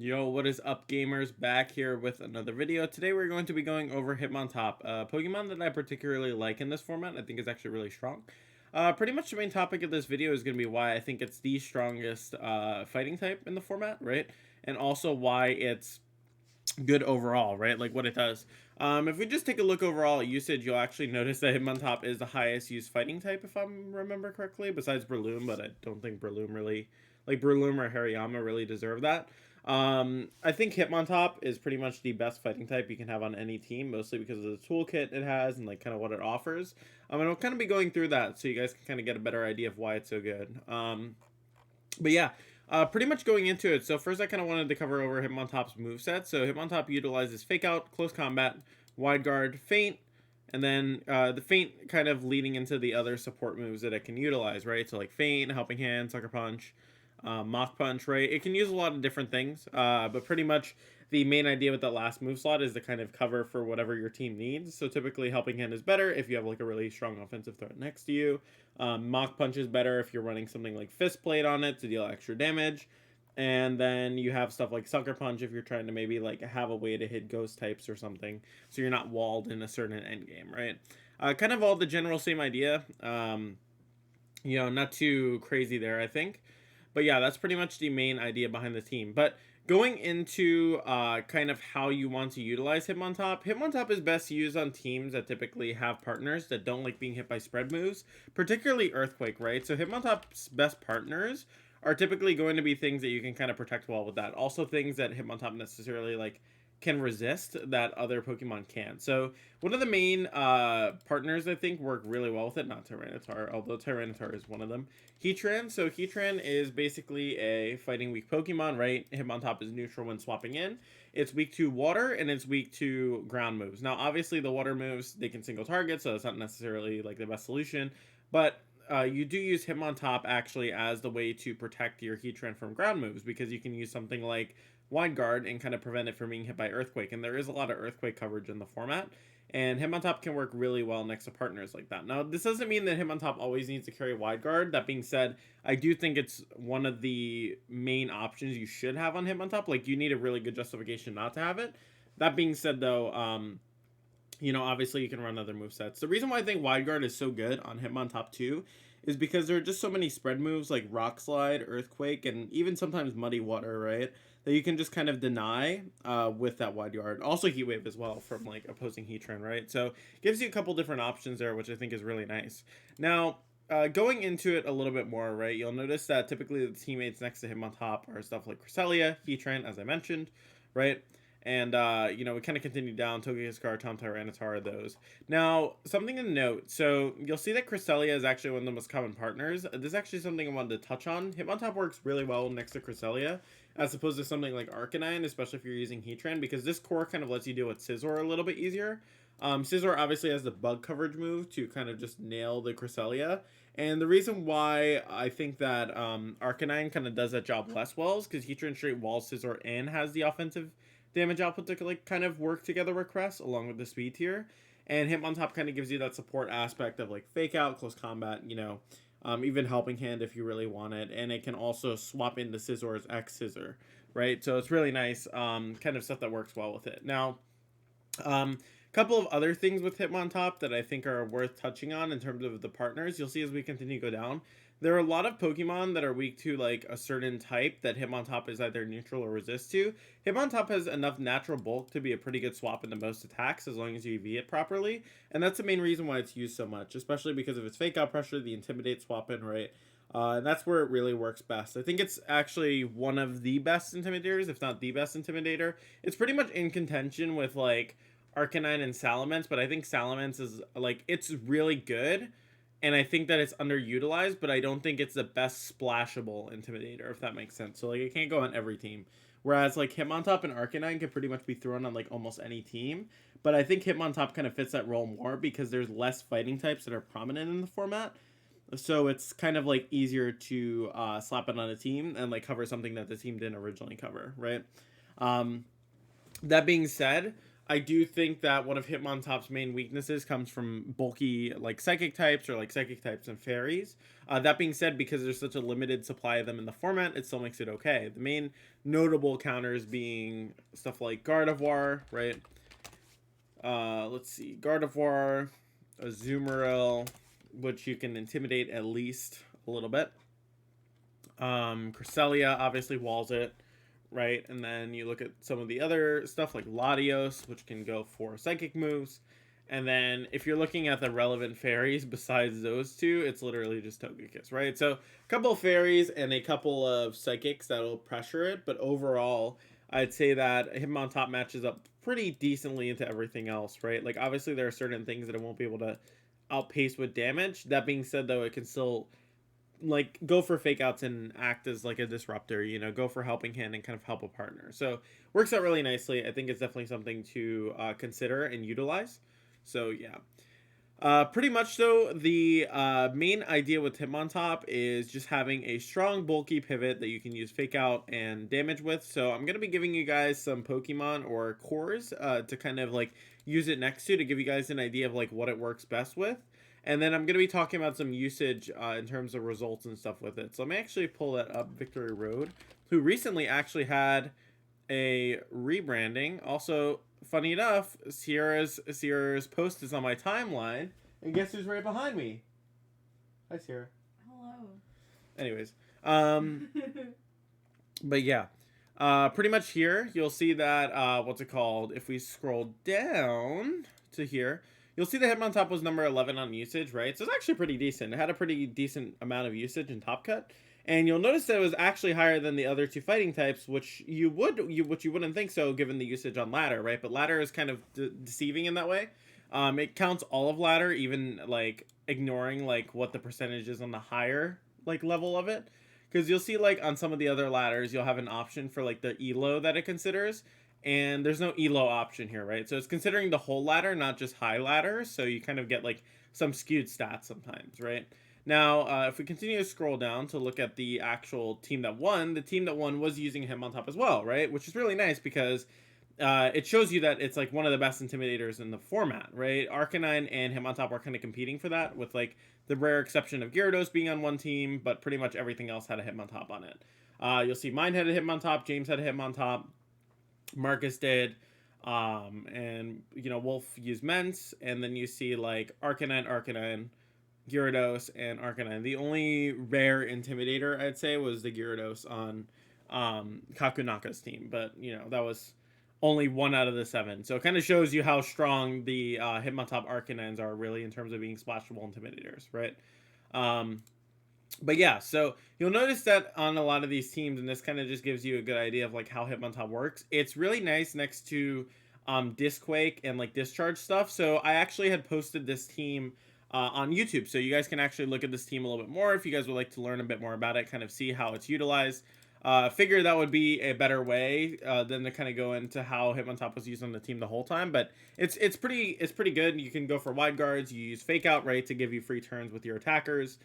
Yo, what is up, gamers? Back here with another video. Today we're going to be going over Hitmontop, a Pokemon that I particularly like in this format. I think it's actually really strong. Pretty much the main topic of this video is going to be why I think it's the strongest fighting type in the format, right? And also why it's good overall, right? Like what it does. If we just take a look overall at usage, you'll actually notice that Hitmontop is the highest used fighting type, if I remember correctly, besides Breloom, but I don't think Breloom really, like Breloom or Hariyama really deserve that. I think Hitmontop is pretty much the best fighting type you can have on any team, mostly because of the toolkit it has and like kind of what it offers. And I'll kind of be going through that so you guys can kind of get a better idea of why it's so good. But yeah, pretty much going into it. So first I kind of wanted to cover over Hitmontop's moveset. So Hitmontop utilizes Fake Out, Close Combat, Wide Guard, Feint, and then the Feint kind of leading into the other support moves that it can utilize, right? So like Feint, Helping Hand, Sucker Punch, Mach Punch, right? It can use a lot of different things, but pretty much the main idea with that last move slot is to kind of cover for whatever your team needs. So typically Helping Hand is better if you have like a really strong offensive threat next to you. Mach Punch is better if you're running something like Fist Plate on it to deal extra damage. And then you have stuff like Sucker Punch if you're trying to maybe like have a way to hit ghost types or something, so you're not walled in a certain end game, right? Kind of all the general same idea. Not too crazy there, I think. But yeah, that's pretty much the main idea behind the team. But going into kind of how you want to utilize Hitmontop, Hitmontop is best used on teams that typically have partners that don't like being hit by spread moves, particularly Earthquake, right? So Hitmontop's best partners are typically going to be things that you can kind of protect well with that. Also things that Hitmontop necessarily like can resist that other Pokemon can't. So one of the main partners I think work really well with it, not Tyranitar, although Tyranitar is one of them. Heatran. So Heatran is basically a fighting weak Pokemon, right? Hitmontop is neutral when swapping in. It's weak to water and it's weak to ground moves. Now, obviously, the water moves they can single target, so it's not necessarily like the best solution. But you do use Hitmontop actually as the way to protect your Heatran from ground moves because you can use something like Wide Guard and kind of prevent it from being hit by Earthquake. And there is a lot of Earthquake coverage in the format. And Hitmontop can work really well next to partners like that. Now, this doesn't mean that Hitmontop always needs to carry Wide Guard. That being said, I do think it's one of the main options you should have on Hitmontop. Like, you need a really good justification not to have it. That being said, though, obviously you can run other movesets. The reason why I think Wide Guard is so good on Hitmontop 2 is because there are just so many spread moves like Rock Slide, Earthquake, and even sometimes Muddy Water, right? That you can just kind of deny with that Wide Guard. Also Heat Wave as well from like opposing Heatran, right? So gives you a couple different options there, which I think is really nice. Now, going into it a little bit more, right? You'll notice that typically the teammates next to him on top are stuff like Cresselia, Heatran, as I mentioned, right? And we kind of continue down. Togekiss, Tom Tyranitar, those. Now, something to note. So you'll see that Cresselia is actually one of the most common partners. This is actually something I wanted to touch on. Hitmontop works really well next to Cresselia, as opposed to something like Arcanine, especially if you're using Heatran, because this core kind of lets you deal with Scizor a little bit easier. Scizor obviously has the bug coverage move to kind of just nail the Cresselia. And the reason why I think that Arcanine kind of does that job less well is because Heatran straight walls Scizor and has the offensive damage output to like kind of work together with Cress along with the speed tier. And Hitmontop kind of gives you that support aspect of like Fake Out, Close Combat, even Helping Hand if you really want it. And it can also swap into Scizzor's X Scissor, right? So it's really nice kind of stuff that works well with it. Now, couple of other things with Hitmontop that I think are worth touching on in terms of the partners. You'll see as we continue to go down. There are a lot of Pokemon that are weak to like a certain type that Hitmontop is either neutral or resist to. Hitmontop has enough natural bulk to be a pretty good swap into most attacks as long as you EV it properly. And that's the main reason why it's used so much, especially because of its Fake Out pressure, the Intimidate swap in, right? And that's where it really works best. I think it's actually one of the best Intimidators, if not the best Intimidator. It's pretty much in contention with like Arcanine and Salamence, but I think Salamence is like, it's really good. And I think that it's underutilized, but I don't think it's the best splashable Intimidator, if that makes sense. So like it can't go on every team. Whereas like Hitmontop and Arcanine can pretty much be thrown on like almost any team. But I think Hitmontop kind of fits that role more because there's less fighting types that are prominent in the format. So it's kind of like easier to slap it on a team and like cover something that the team didn't originally cover, right? That being said, I do think that one of Hitmontop's main weaknesses comes from bulky like psychic types or like psychic types and fairies. That being said, because there's such a limited supply of them in the format, it still makes it okay. The main notable counters being stuff like Gardevoir, right? Let's see, Gardevoir, Azumarill, which you can intimidate at least a little bit. Cresselia obviously walls it, right? And then you look at some of the other stuff like Latios, which can go for psychic moves. And then if you're looking at the relevant fairies besides those two, it's literally just Togekiss, right? So a couple of fairies and a couple of psychics that'll pressure it. But overall, I'd say that Hitmontop matches up pretty decently into everything else, right? Like obviously there are certain things that it won't be able to outpace with damage. That being said, though, it can still like go for fake outs and act as like a disruptor, you know, go for helping hand and kind of help a partner. So works out really nicely. I think it's definitely something to consider and utilize. So yeah. Pretty much though, the main idea with Hitmontop is just having a strong bulky pivot that you can use fake out and damage with. So I'm going to be giving you guys some Pokemon or cores to kind of like use it next to give you guys an idea of like what it works best with. And then I'm going to be talking about some usage in terms of results and stuff with it. So let me actually pull that up. Victory Road, who recently actually had a rebranding. Also, funny enough, Sierra's post is on my timeline. And guess who's right behind me? Hi, Sierra. Hello. Anyways, but yeah. Pretty much here, you'll see that, what's it called? If we scroll down to here, you'll see the Hitmontop was number 11 on usage, right? So it's actually pretty decent. It had a pretty decent amount of usage in Top Cut. And you'll notice that it was actually higher than the other two fighting types, which you wouldn't think so given the usage on ladder, right? But ladder is kind of deceiving in that way. It counts all of ladder, even like ignoring like what the percentage is on the higher like level of it. Because you'll see like on some of the other ladders, you'll have an option for like the elo that it considers. And there's no elo option here, right? So it's considering the whole ladder, not just high ladder. So you kind of get like some skewed stats sometimes, right? Now, if we continue to scroll down to look at the actual team that won, the team that won was using Hitmontop as well, right? Which is really nice because it shows you that it's like one of the best intimidators in the format, right? Arcanine and Hitmontop are kind of competing for that, with like the rare exception of Gyarados being on one team, but pretty much everything else had a Hitmontop on it. You'll see mine had a Hitmontop, James had a Hitmontop, Marcus did, and you know Wolf used Mence, and then you see like Arcanine, Gyarados, and Arcanine. The only rare intimidator I'd say was the Gyarados on Kakunaka's team, but you know that was only 1 out of the 7. So it kind of shows you how strong the Hitmontop Arcanines are really in terms of being splashable intimidators, right? But yeah, so you'll notice that on a lot of these teams, and this kind of just gives you a good idea of like how Hitmontop works. It's really nice next to Disquake and like Discharge stuff. So I actually had posted this team on YouTube, so you guys can actually look at this team a little bit more if you guys would like to learn a bit more about it, kind of see how it's utilized. Figure that would be a better way than to kind of go into how Hitmontop was used on the team the whole time, but it's pretty good. You can go for wide guards. You use fake out, right, to give you free turns with your attackers.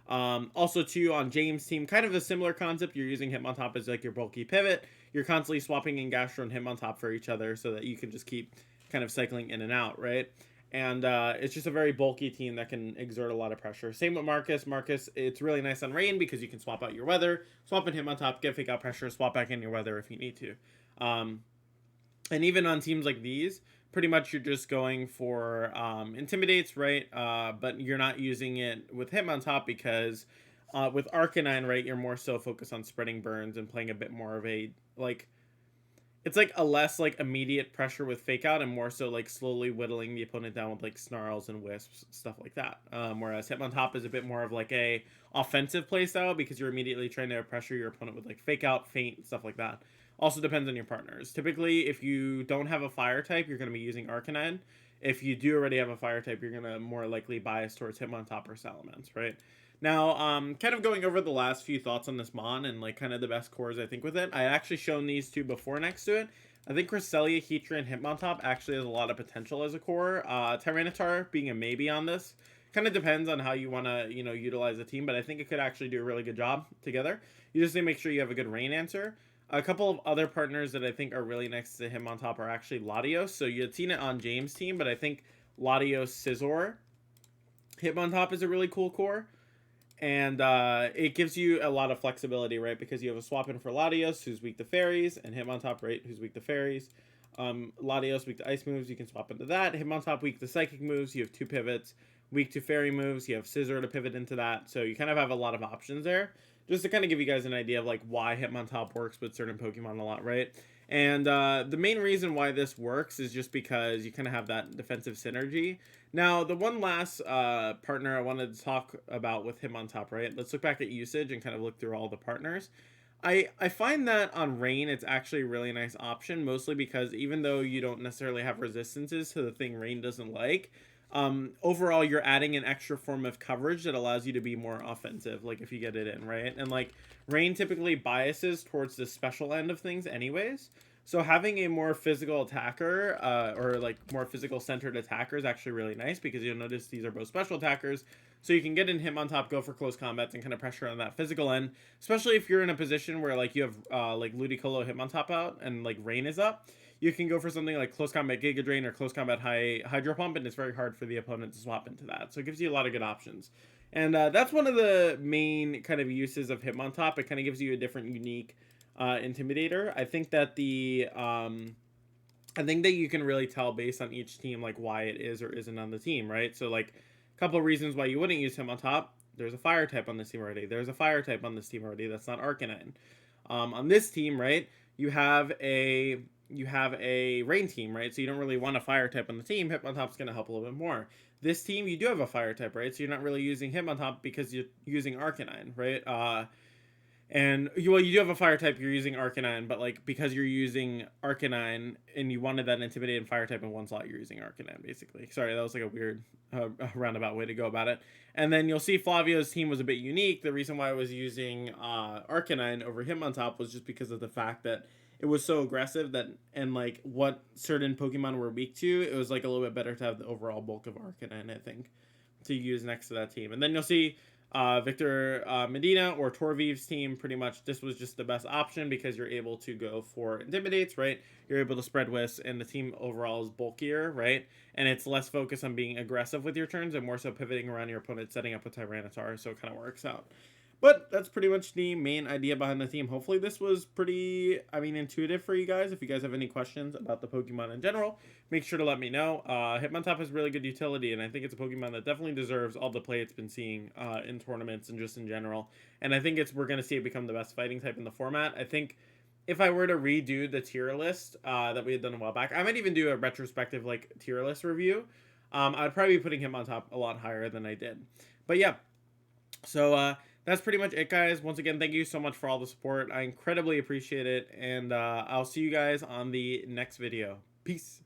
Also too on James' team, kind of a similar concept. You're using Hitmontop as like your bulky pivot. You're constantly swapping in Gastro and Hitmontop for each other so that you can just keep kind of cycling in and out, right? And it's just a very bulky team that can exert a lot of pressure. Same with Marcus. Marcus, it's really nice on Rain because you can swap out your weather, swap in Hitmontop, get fake out pressure, swap back in your weather if you need to. And even on teams like these, pretty much you're just going for Intimidates, right? But you're not using it with Hitmontop because with Arcanine, right, you're more so focused on spreading burns and playing a bit more of a, like, it's like a less like immediate pressure with fake out and more so like slowly whittling the opponent down with like snarls and wisps, stuff like that. Whereas Hitmontop is a bit more of like a offensive playstyle because you're immediately trying to pressure your opponent with like fake out, feint, stuff like that. Also depends on your partners. Typically, if you don't have a fire type, you're going to be using Arcanine. If you do already have a fire type, you're going to more likely bias towards Hitmontop or Salamence, right? Now, kind of going over the last few thoughts on this Mon and like kind of the best cores I think with it. I had actually shown these two before next to it. I think Cresselia, Heatran, and Hitmontop actually has a lot of potential as a core. Tyranitar being a maybe on this. Kind of depends on how you want to, you know, utilize the team, but I think it could actually do a really good job together. You just need to make sure you have a good rain answer. A couple of other partners that I think are really next to Hitmontop are actually Latios. So you had seen it on James' team, but I think Latios Scizor Hitmontop is a really cool core. And it gives you a lot of flexibility, right? Because you have a swap in for Latios, who's weak to fairies, and Hitmontop, right, who's weak to fairies. Latios weak to ice moves, you can swap into that. Hitmontop weak to psychic moves, you have 2 pivots. Weak to fairy moves, you have Scizor to pivot into that. So you kind of have a lot of options there. Just to kind of give you guys an idea of like why Hitmontop works with certain Pokemon a lot, right? And the main reason why this works is just because you kind of have that defensive synergy. Now, the one last partner I wanted to talk about with Hitmontop, right? Let's look back at usage and kind of look through all the partners. I find that on Rain, it's actually a really nice option, mostly because even though you don't necessarily have resistances to the thing Rain doesn't like, overall you're adding an extra form of coverage that allows you to be more offensive, like if you get it in, right? And like Rain typically biases towards the special end of things anyways. So having a more physical attacker, or like more physical centered attacker is actually really nice because you'll notice these are both special attackers. So you can get in Hitmontop, go for close combats, and kind of pressure on that physical end. Especially if you're in a position where like you have like Ludicolo Hitmontop out and like Rain is up. You can go for something like close combat Giga Drain or close combat Hydro Pump, and it's very hard for the opponent to swap into that. So it gives you a lot of good options. And that's one of the main kind of uses of Hitmontop. It kind of gives you a different, unique intimidator. I think that I think that you can really tell based on each team like why it is or isn't on the team, right? So like a couple of reasons why you wouldn't use Hitmontop. There's a fire type on this team already. There's a fire type on this team already. That's not Arcanine. On this team, right? You have a rain team, right? So you don't really want a fire type on the team. Hitmontop's going to help a little bit more. This team, you do have a fire type, right? So you're not really using Hitmontop because you're using Arcanine, right? And you do have a fire type, you're using Arcanine, but like because you're using Arcanine and you wanted that intimidating fire type in one slot, you're using Arcanine basically. Sorry, that was like a weird roundabout way to go about it. And then you'll see Flavio's team was a bit unique. The reason why I was using Arcanine over Hitmontop was just because of the fact that it was so aggressive that, and like what certain Pokemon were weak to, it was like a little bit better to have the overall bulk of Arcanine, I think, to use next to that team. And then you'll see Victor Medina or Torviv's team, pretty much this was just the best option because you're able to go for Intimidates, right? You're able to spread Wisp, and the team overall is bulkier, right? And it's less focused on being aggressive with your turns and more so pivoting around your opponent, setting up a Tyranitar, so it kind of works out. But that's pretty much the main idea behind the theme. Hopefully this was pretty, intuitive for you guys. If you guys have any questions about the Pokemon in general, make sure to let me know. Hitmontop has really good utility, and I think it's a Pokemon that definitely deserves all the play it's been seeing in tournaments and just in general. And I think we're going to see it become the best fighting type in the format. I think if I were to redo the tier list that we had done a while back, I might even do a retrospective like tier list review. I'd probably be putting Hitmontop a lot higher than I did. But yeah, so that's pretty much it, guys. Once again, thank you so much for all the support. I incredibly appreciate it, and I'll see you guys on the next video. Peace.